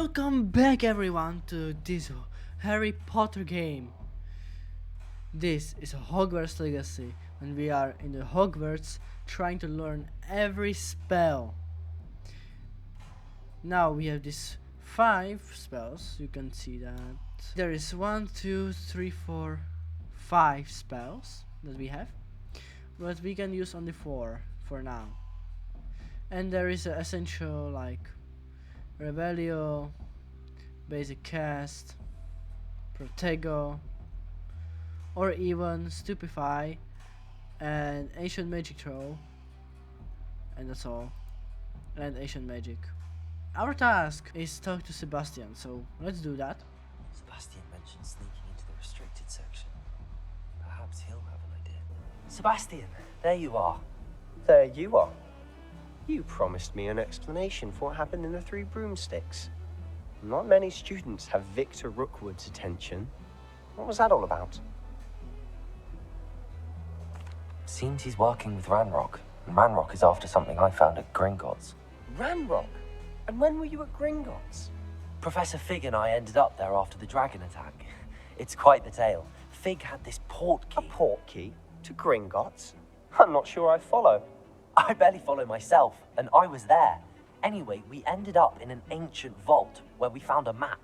Welcome back everyone to this Harry Potter game. This is a Hogwarts Legacy and we are in the Hogwarts trying to learn every spell. Now we have these 5 spells, you can see that. There is 1, 2, 3, 4, 5 spells that we have. But we can use only 4 for now. And there is an essential like Revelio, Basic Cast, Protego, or even Stupefy and Ancient Magic Throw, and that's all, and Ancient Magic. Our task is talk to Sebastian, so let's do that. Sebastian mentioned sneaking into the restricted section. Perhaps he'll have an idea. Sebastian, there you are. There you are. You promised me an explanation for what happened in the Three Broomsticks. Not many students have Victor Rookwood's attention. What was that all about? Seems he's working with Ranrock, and Ranrock is after something I found at Gringotts. Ranrock? And when were you at Gringotts? Professor Fig and I ended up there after the dragon attack. It's quite the tale. Fig had this port key. A port key? To Gringotts? I'm not sure I follow. I barely follow myself, and I was there. Anyway, we ended up in an ancient vault where we found a map.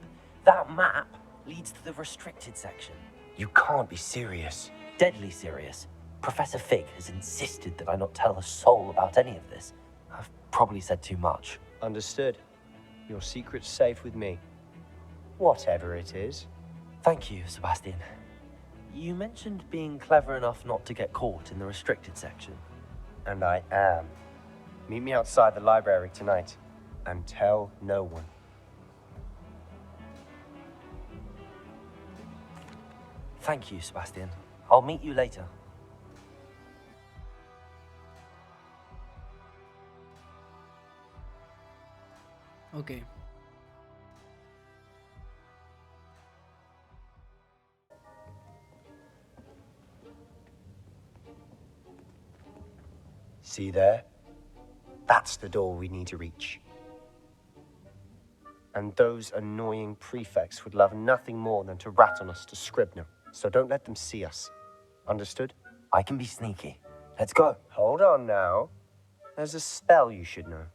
That map leads to the restricted section. You can't be serious. Deadly serious. Professor Fig has insisted that I not tell a soul about any of this. I've probably said too much. Understood. Your secret's safe with me. Whatever it is. Thank you, Sebastian. You mentioned being clever enough not to get caught in the restricted section. And I am. Meet me outside the library tonight, and tell no one. Thank you, Sebastian. I'll meet you later. Okay. See there? That's the door we need to reach. And those annoying prefects would love nothing more than to rat on us to Scribner, so don't let them see us. Understood? I can be sneaky. Let's go. Hold on now. There's a spell you should know.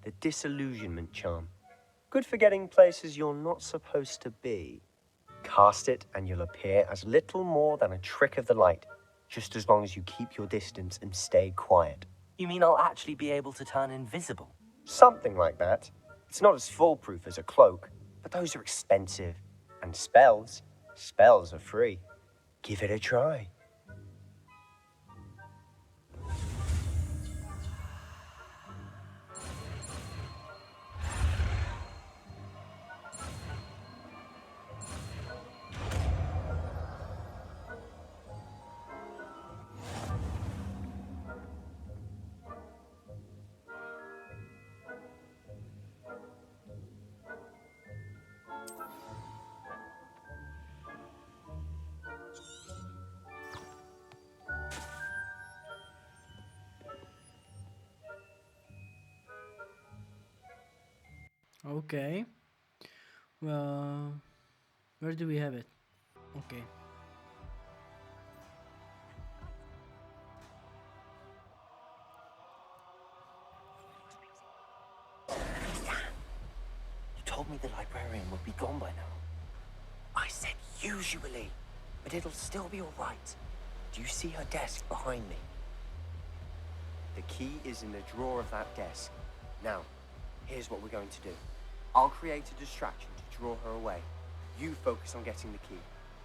The Disillusionment Charm. Good for getting places you're not supposed to be. Cast it and you'll appear as little more than a trick of the light, just as long as you keep your distance and stay quiet. You mean I'll actually be able to turn invisible? Something like that. It's not as foolproof as a cloak, but those are expensive. And spells are free. Give it a try. Okay. Well, where do we have it? Okay. You told me the librarian would be gone by now. I said usually, but it'll still be all right. Do you see her desk behind me? The key is in the drawer of that desk. Now, here's what we're going to do. I'll create a distraction to draw her away. You focus on getting the key.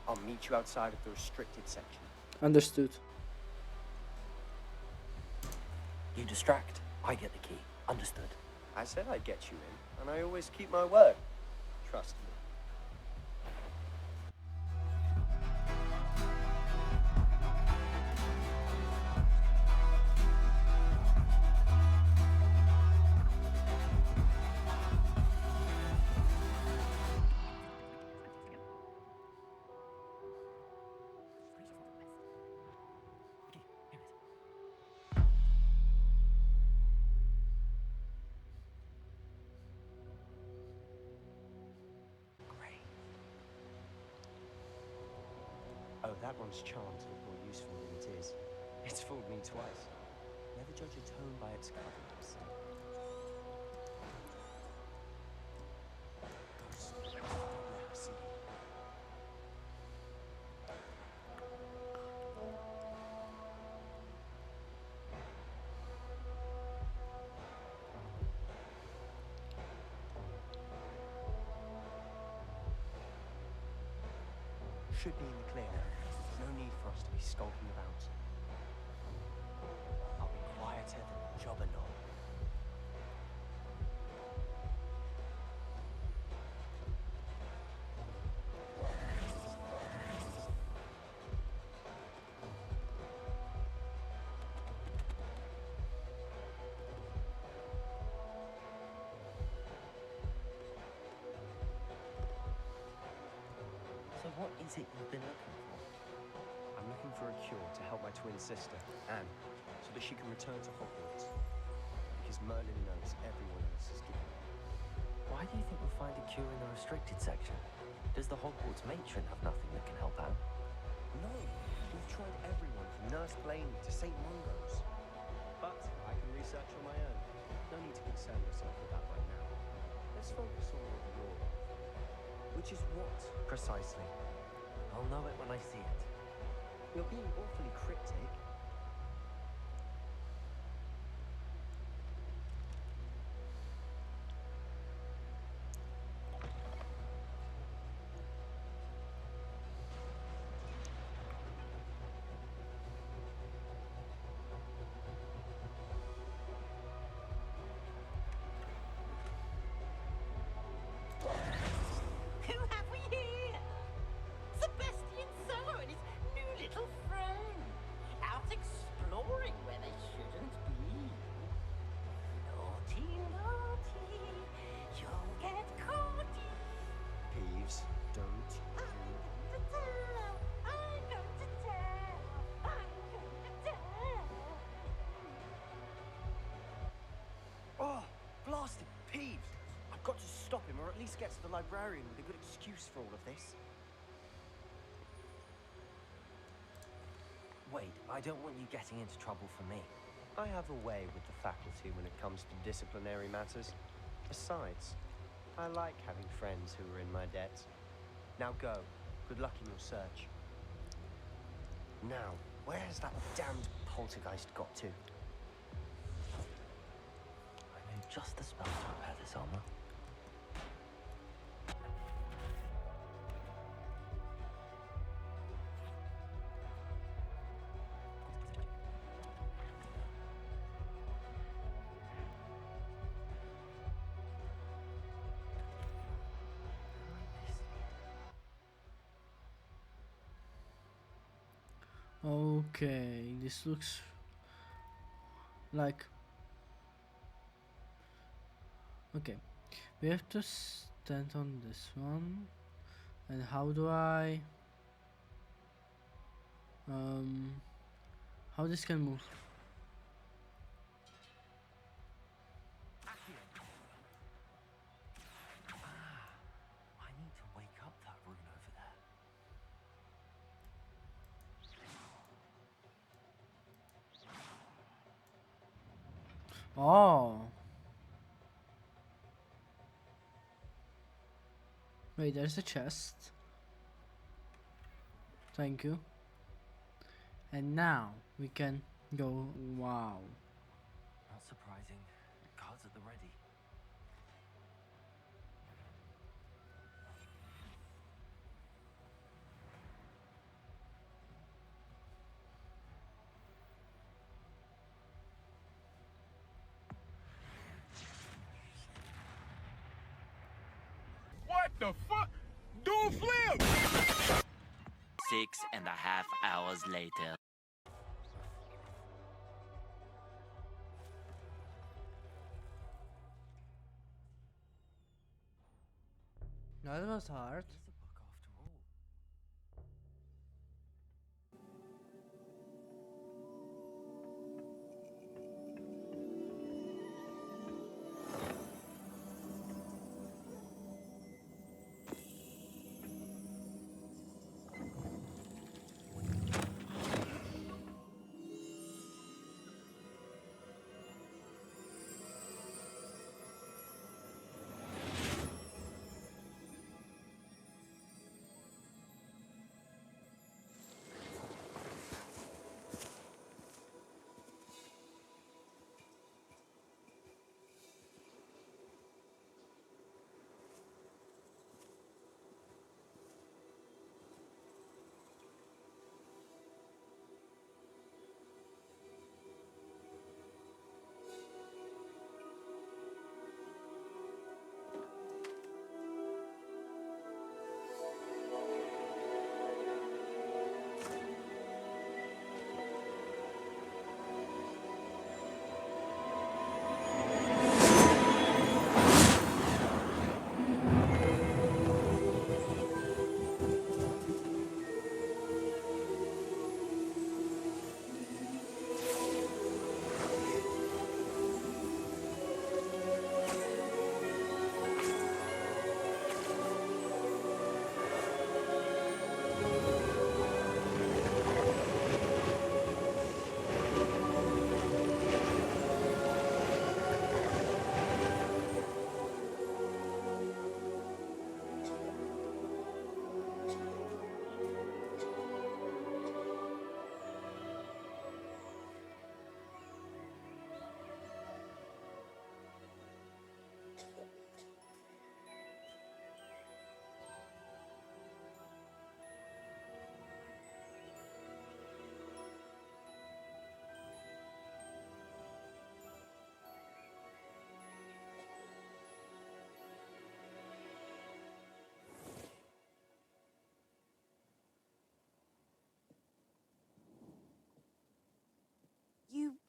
I'll meet you outside of the restricted section. Understood. You distract, I get the key. Understood. I said I'd get you in, and I always keep my word. Trust me. that one's charmed to look more useful than it is. It's fooled me twice. Never judge a tone by its cover, they say. Yeah, I see. Should be in the clear now. No need for us to be skulking about. I'll be quieter than a jobberknoll. So what is it you've been looking for? I'm looking for a cure to help my twin sister, Anne, so that she can return to Hogwarts. Because Merlin knows everyone else is giving up. Why do you think we'll find a cure in the restricted section? Does the Hogwarts matron have nothing that can help out? No, we've tried everyone from Nurse Blaney to St. Mungo's. But I can research on my own. No need to concern yourself with that right now. Let's focus on what you're of. Which is what? Precisely. I'll know it when I see it. You're being awfully cryptic. Who have we here? Sebastian Solo and his new little friend. Out exploring where they shouldn't be. Naughty, naughty, you'll get caughty. Peeves, don't. I'm going to tell. I'm going to tell. I'm going to tell. Oh, blasted Peeves! I've got to stop him, or at least get to the librarian with a good excuse for all of this. Wait, I don't want you getting into trouble for me. I have a way with the faculty when it comes to disciplinary matters. Besides, I like having friends who are in my debt. Now go. Good luck in your search. Now, where has that damned poltergeist got to? I know just the spell to repair this armor. Okay, this looks like... Okay, we have to stand on this one. And how do I... how this can move? I need to wake up that rune over there. Oh! Wait, there's a chest. Thank you. And now we can go. Wow. Not surprising. Guards at the ready. What the fuck? Do a flip! 6.5 hours later. That was hard. It's a book after all.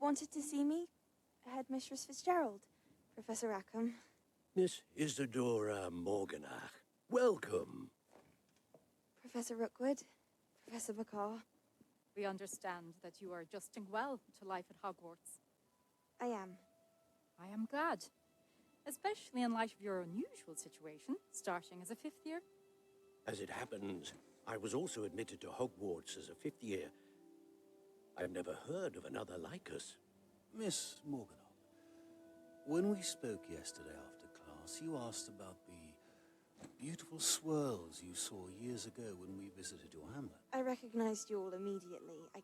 wanted to see me? Headmistress Fitzgerald, Professor Rackham. Miss Isadora Morganach, welcome. Professor Rookwood, Professor Bakar. We understand that you are adjusting well to life at Hogwarts. I am. I am glad, especially in light of your unusual situation, starting as a 5th year. As it happens, I was also admitted to Hogwarts as a 5th year. I've never heard of another like us. Miss Morganach, when we spoke yesterday after class, you asked about the beautiful swirls you saw years ago when we visited your hamlet. I recognized you all immediately. I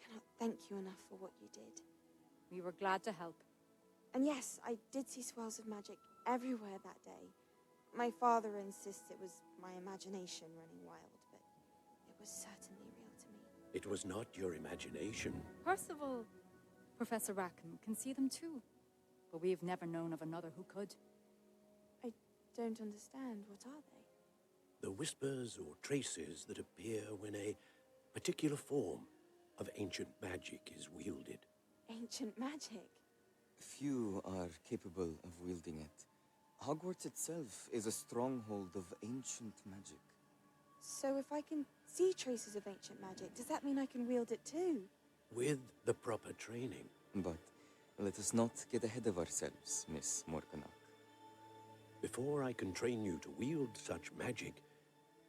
cannot thank you enough for what you did. We were glad to help. And yes, I did see swirls of magic everywhere that day. My father insists it was my imagination running wild, but it was certainly real to me. It was not your imagination. Percival, Professor Rackham can see them too, but we've never known of another who could. I don't understand. What are they? The whispers or traces that appear when a particular form of ancient magic is wielded. Ancient magic? Few are capable of wielding it. Hogwarts itself is a stronghold of ancient magic. So if I can see traces of ancient magic, does that mean I can wield it too? With the proper training. But let us not get ahead of ourselves, Miss Morganach. Before I can train you to wield such magic,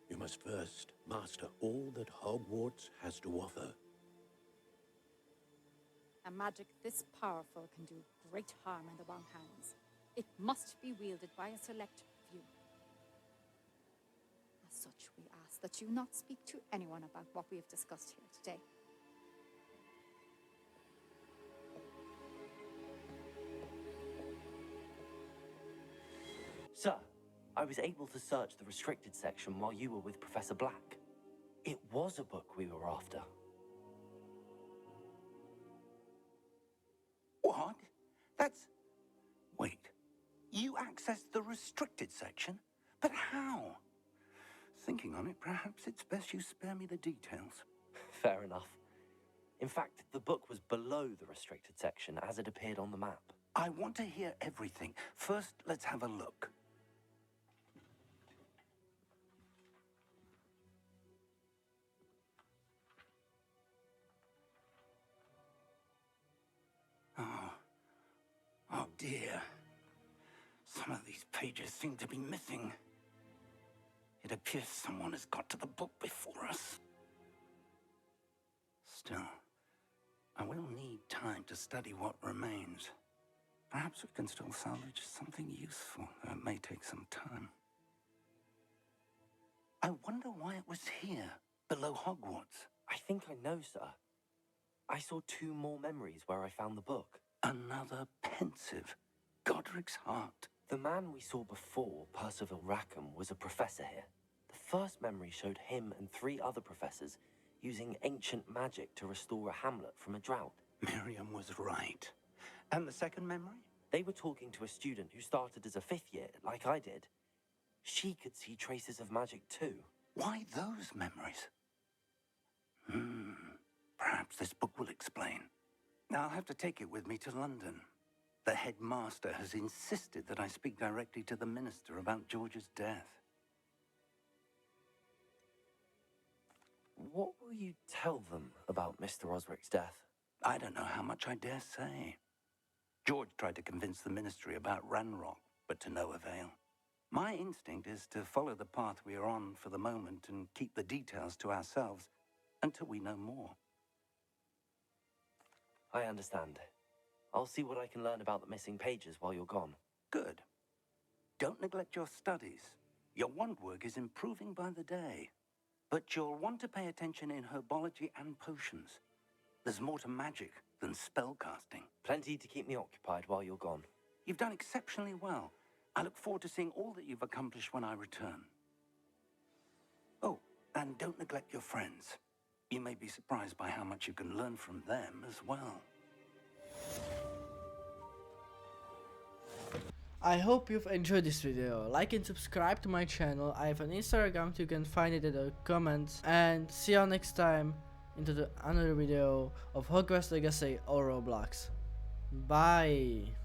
you must first master all that Hogwarts has to offer. A magic this powerful can do great harm in the wrong hands. It must be wielded by a select few. As such, we ask that you not speak to anyone about what we have discussed here today. Sir, I was able to search the restricted section while you were with Professor Black. It was a book we were after. What? That's... Wait. You accessed the restricted section? But how? Thinking on it, perhaps it's best you spare me the details. Fair enough. In fact, the book was below the restricted section as it appeared on the map. I want to hear everything. First, let's have a look. Oh dear. Some of these pages seem to be missing. It appears someone has got to the book before us. Still, I will need time to study what remains. Perhaps we can still salvage something useful, though it may take some time. I wonder why it was here, below Hogwarts. I think I know, sir. I saw 2 more memories where I found the book. Another pensive, Godric's heart. The man we saw before, Percival Rackham, was a professor here. The first memory showed him and 3 other professors using ancient magic to restore a hamlet from a drought. Miriam was right. And the second memory? They were talking to a student who started as a 5th year, like I did. She could see traces of magic too. Why those memories? Perhaps this book will explain. Now I'll have to take it with me to London. The headmaster has insisted that I speak directly to the minister about George's death. What will you tell them about Mr. Osric's death? I don't know how much I dare say. George tried to convince the ministry about Ranrock, but to no avail. My instinct is to follow the path we are on for the moment and keep the details to ourselves until we know more. I understand. I'll see what I can learn about the missing pages while you're gone. Good. Don't neglect your studies. Your wand work is improving by the day. But you'll want to pay attention in herbology and potions. There's more to magic than spellcasting. Plenty to keep me occupied while you're gone. You've done exceptionally well. I look forward to seeing all that you've accomplished when I return. Oh, and don't neglect your friends. You may be surprised by how much you can learn from them as well. I hope you've enjoyed this video. Like and subscribe to my channel. I have an Instagram, you can find it in the comments. And see you next time into another video of Hogwarts Legacy or Roblox. Bye.